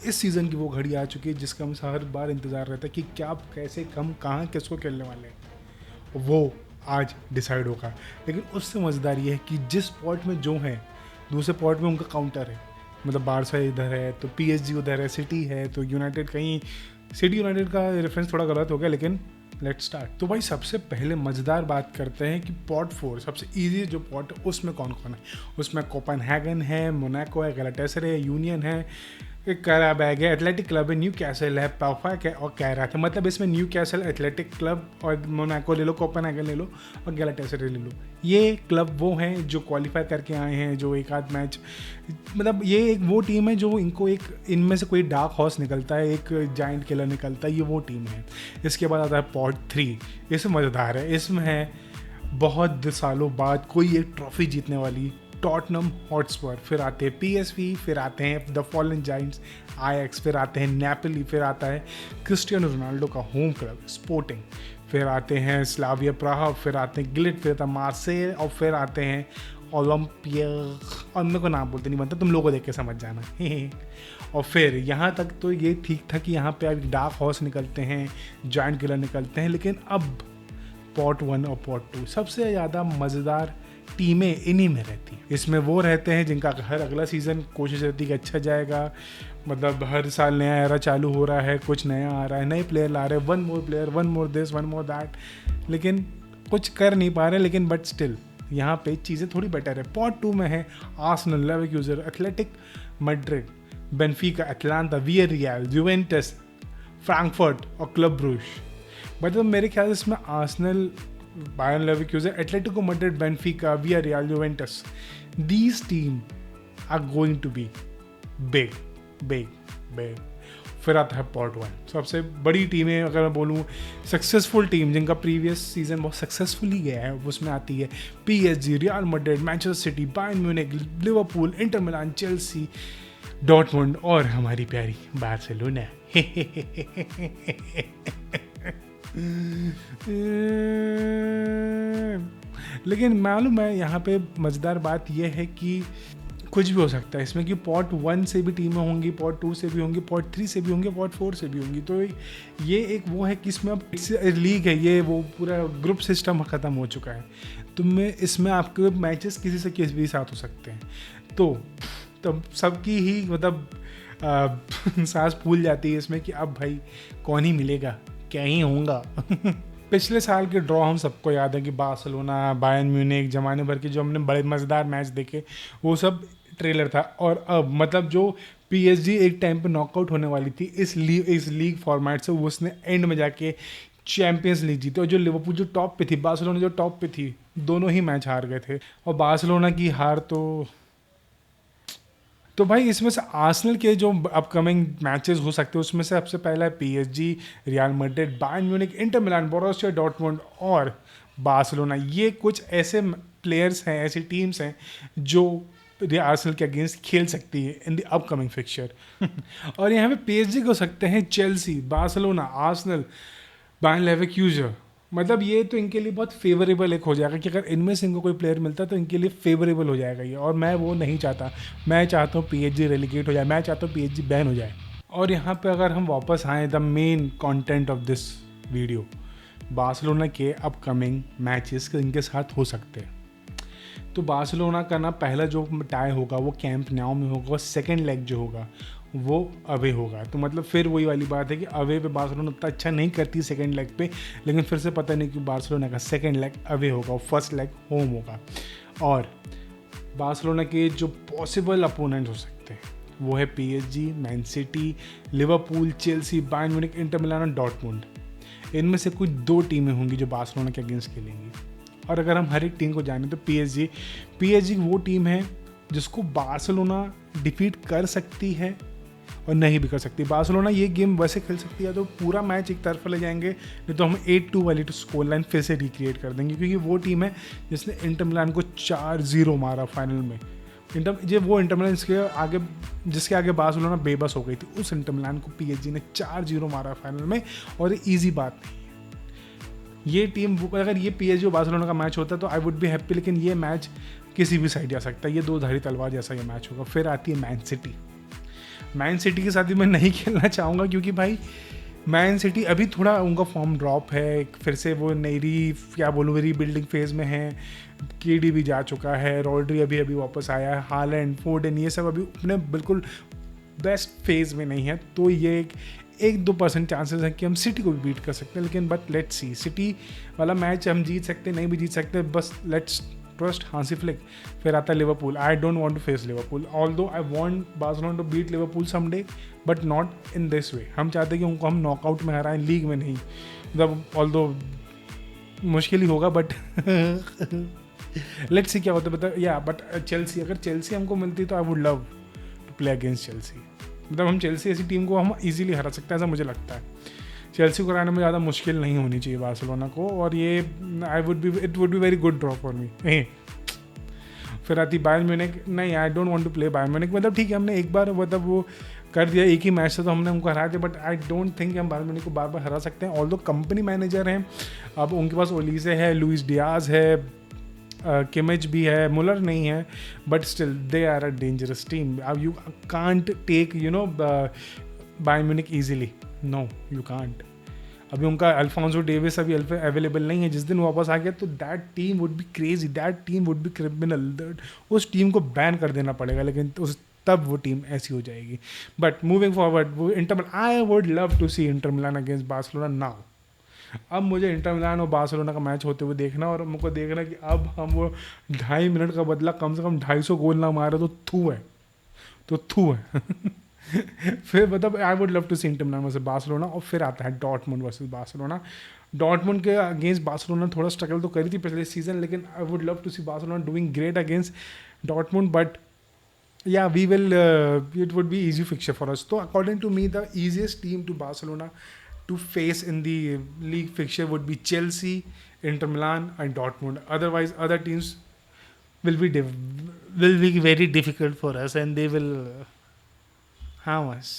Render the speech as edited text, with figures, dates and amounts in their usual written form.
इस सीज़न की वो घड़ी आ चुकी है जिसका हम हर बार इंतज़ार रहता है कि क्या, कैसे, हम कहाँ किसको खेलने वाले हैं, वो आज डिसाइड होगा। लेकिन उससे मज़ेदार ये है कि जिस पॉट में जो है, दूसरे पॉट में उनका काउंटर है। मतलब बारसा इधर है तो PSG उधर है, सिटी है तो यूनाइटेड कहीं, सिटी यूनाइटेड का रेफरेंस थोड़ा गलत हो गया, लेकिन लेट्स स्टार्ट। तो भाई सबसे पहले मज़ेदार बात करते हैं कि पॉट 4 सबसे इजी जो पॉट है उसमें कौन कौन है। उसमें कोपेनहेगन है, मोनाको है, गैलाटासराय है, यूनियन है, कराबैग है, एथलेटिक क्लब है, न्यू कैसल है, पैफेक है और कैरात है। मतलब इसमें न्यू कैसल, एथलेटिक क्लब और मोनाको ले लो, कोपेनहेगन ले लो और गैलाटासराय ले लो। ये क्लब वो हैं जो क्वालिफाई करके आए हैं, जो एक आध मैच, मतलब ये एक वो टीम है जो इनको एक, इनमें से कोई डार्क हॉर्स निकलता है, एक जाइंट किलर निकलता है, ये वो टीम है। इसके बाद आता है पॉट 3। इसमें मज़ेदार है, इसमें है बहुत सालों बाद कोई एक ट्रॉफी जीतने वाली टॉटनम हॉटस्पर, फिर आते हैं PSV, फिर आते हैं द फॉलन जाइंट्स आयैक्स, फिर आते हैं नेपोली, फिर आता है क्रिस्टियानो रोनाल्डो का होम क्लब स्पोर्टिंग, फिर आते हैं स्लाविया प्राहा, फिर आते हैं गिलिट, फिर आता है मार्सेल और फिर आते हैं ओलंपिया, और मेरे को नाम बोलते नहीं बनता, तुम लोगों को देख के समझ जाना। और फिर यहाँ तक तो ये ठीक था कि यहाँ पे अब डार्क हॉर्स निकलते हैं, जायंट किलर निकलते हैं, लेकिन अब पॉट 1 और पॉट 2 सबसे ज़्यादा मज़ेदार टीमें इन्हीं में रहती हैं। इसमें वो रहते हैं जिनका हर अगला सीज़न कोशिश रहती है कि अच्छा जाएगा, मतलब हर साल नया एरा चालू हो रहा है, कुछ नया आ रहा है, नए प्लेयर ला रहे हैं, one more player, one more this, one more that, लेकिन कुछ कर नहीं पा रहे। लेकिन बट स्टिल यहाँ पे चीज़ें थोड़ी बेटर है। पॉट 2 में है Arsenal, Leverkusen, Athletic Madrid, Benfica, Atalanta, Villarreal, Juventus, Frankfurt और क्लब ब्रूज। मतलब मेरे ख्याल से इसमें Arsenal, Bayern Leverkusen, Atletico Madrid, Benfica, Villarreal, Juventus, these team are going to be big. फिर आता है पॉट 1, सबसे बड़ी टीमें अगर मैं बोलूँ, सक्सेसफुल टीम जिनका प्रीवियस सीजन बहुत सक्सेसफुली गया है, उसमें आती है PSG, real Madrid, Manchester city, Bayern Munich, Liverpool, Inter Milan, Chelsea, Dortmund और हमारी प्यारी बार्सिलोना। लेकिन मालूम है यहाँ पे मज़ेदार बात यह है कि कुछ भी हो सकता है इसमें, कि पॉट 1 से भी टीमें होंगी, पॉट 2 से भी होंगी, पॉट 3 से भी होंगी, पॉट 4 से भी होंगी। तो ये एक वो है कि इसमें अब लीग है, ये वो पूरा ग्रुप सिस्टम ख़त्म हो चुका है। तो इसमें आपके मैचेस किसी से किसी भी साथ हो सकते हैं। तो सबकी ही मतलब सांस फूल जाती है इसमें कि अब भाई कौन ही मिलेगा, क्या ही होगा। पिछले साल के ड्रॉ हम सबको याद है कि बार्सिलोना, बायर्न म्यूनिख, जमाने भर के जो हमने बड़े मज़ेदार मैच देखे वो सब ट्रेलर था। और अब मतलब जो PSG एक टाइम पे नॉकआउट होने वाली थी इस लीग फॉर्मेट से, वो उसने एंड में जाके चैंपियंस लीग जीती। और जो लिवरपूल जो टॉप पे थी, बार्सिलोना जो टॉप पे थी, दोनों ही मैच हार गए थे। और बार्सिलोना की हार तो भाई इसमें से आर्सेनल के जो अपकमिंग मैचेस हो सकते हैं उसमें से सबसे पहला है PSG, real Madrid, Bayern Munich, Inter Milan, Borussia Dortmund और बार्सिलोना। ये कुछ ऐसे प्लेयर्स हैं, ऐसी टीम्स हैं जो आर्सेनल के अगेंस्ट खेल सकती है इन द अपकमिंग फिक्चर। और यहाँ पे PSG हो सकते हैं Chelsea, Barcelona, Arsenal, Bayern Leverkusen. मतलब ये तो इनके लिए बहुत फेवरेबल एक हो जाएगा कि अगर इनमें से इनको कोई प्लेयर मिलता है तो इनके लिए फेवरेबल हो जाएगा ये। और मैं वो नहीं चाहता, मैं चाहता हूँ PSG रेलीगेट हो जाए, मैं चाहता हूँ PSG बैन हो जाए। और यहाँ पे अगर हम वापस आएँ the main content of this video, Barcelona के अपकमिंग मैचेस इनके साथ हो सकते हैं। तो बार्सिलोना का ना पहला जो टाई होगा वो कैंप न्याउ में होगा, और सेकेंड लेग जो होगा वो अवे होगा। तो मतलब फिर वही वाली बात है कि अवे पे बार्सिलोना उतना अच्छा नहीं करती सेकंड लेग पे, लेकिन फिर से पता नहीं कि बार्सिलोना का सेकंड लेग अवे होगा और फर्स्ट लेग होम होगा। और बार्सिलोना के जो पॉसिबल अपोनेंट हो सकते हैं वो है PSG, man city, Liverpool, Chelsea, Bayern Munich, Inter Milan और डॉर्टमुंड। इनमें से कुछ 2 टीमें होंगी जो बार्सिलोना के अगेंस्ट खेलेंगी। और अगर हम हर एक टीम को जानें तो PSG वो टीम है जिसको बार्सिलोना डिफीट कर सकती है और नहीं भी कर सकती। बार्सिलोना ये गेम वैसे खेल सकती है तो पूरा मैच एक तरफ ले जाएंगे, नहीं तो हम 8-2 वाली स्कोर लाइन फिर से रिक्रिएट कर देंगे, क्योंकि वो टीम है जिसने इंटर मिलान को 4-0 मारा फाइनल में। वो इंटर मिलान जिसके आगे बार्सिलोना बेबस हो गई थी, उस इंटर मिलान को PSG ने 4-0 मारा फाइनल में। और ईजी बात नहीं है ये टीम, अगर ये PSG और बार्सिलोना का मैच होता तो आई वुड बी हैप्पी, लेकिन ये मैच किसी भी साइड जा सकता है, ये 2 धारी तलवार जैसा ये मैच होगा। फिर आती है मैन सिटी। मैन सिटी के साथ भी मैं नहीं खेलना चाहूँगा, क्योंकि भाई मैन सिटी अभी थोड़ा उनका फॉर्म ड्रॉप है, फिर से वो नई क्या बोलूँ रीबिल्डिंग फेज़ में है। केडी भी जा चुका है, रॉड्री अभी अभी वापस आया है, हालैंड, फोर्डन, ये सब अभी अपने बिल्कुल बेस्ट फेज़ में नहीं है। तो ये एक 2% चांसेस हैं कि हम सिटी को भी बीट कर सकते हैं, लेकिन बट लेट्स सी, सिटी वाला मैच हम जीत सकते नहीं भी जीत सकते, बस लेट्स ट्रस्ट हांसी फ्लिक। फिर आता है Liverpool. I don't want to face Liverpool, although I want Barcelona to beat Liverpool someday, but not in this way. हम चाहते हैं कि उनको हम नॉकआउट में हराएं, लीग में नहीं। मतलब ऑल्दो मुश्किल ही होगा, बट लेट्स सी क्या होता है बता। या बट चेल्सी, अगर चेल्सी हमको मिलती तो I would love to play against Chelsea. मतलब हम चेल्सी ऐसी टीम को हम इजीली हरा सकते हैं, ऐसा मुझे लगता है। चेल्सी को हराने में ज़्यादा मुश्किल नहीं होनी चाहिए बार्सिलोना को, और ये it would be very good draw for me. फिर आती बायर्न म्यूनिख। नहीं, I don't want to play Bayern Munich. मतलब ठीक है, हमने एक बार मतलब वो कर दिया, एक ही मैच से तो हमने उनको हरा दिया, बट आई डोंट थिंक हम बायर्न म्यूनिख को बार बार हरा सकते हैं। ऑल्दो कंपनी मैनेजर हैं, अब उनके पास ओलीसे है, लुइस डियाज है, किमिच भी है, मुलर नहीं है, but still they are a dangerous team. अब you can't take Bayern Munich easily, no you can't. अभी उनका अल्फोंसो डेविस अभी अवेलेबल नहीं है, जिस दिन वापस आ गया तो that team would be crazy, that team would be criminal. उस टीम को बैन कर देना पड़ेगा, लेकिन तब वो टीम ऐसी हो जाएगी। बट मूविंग फॉरवर्ड, वो I would love to see Inter Milan against Barcelona now. अब मुझे इंटर मिलान और बार्सिलोना का मैच होते हुए देखना, और मुझको देखना कि अब हम वो 2.5 मिनट का बदला कम से कम 250 गोल ना मारे तो थू है। फिर मतलब I would love to see Inter Milan versus Barcelona. और फिर आता है डॉर्टमुंड वर्सेस बार्सिलोना। डॉर्टमुंड के अगेंस्ट बार्सिलोना थोड़ा स्ट्रगल तो करी थी पिछले सीजन, लेकिन I would love to see Barcelona doing great against Dortmund. But yeah, we will it would be easy fixture for us. So according to me, the easiest team to Barcelona to face in the league fixture would be Chelsea, Inter Milan and Dortmund. Otherwise other teams will be very difficult for us, and they will harm us.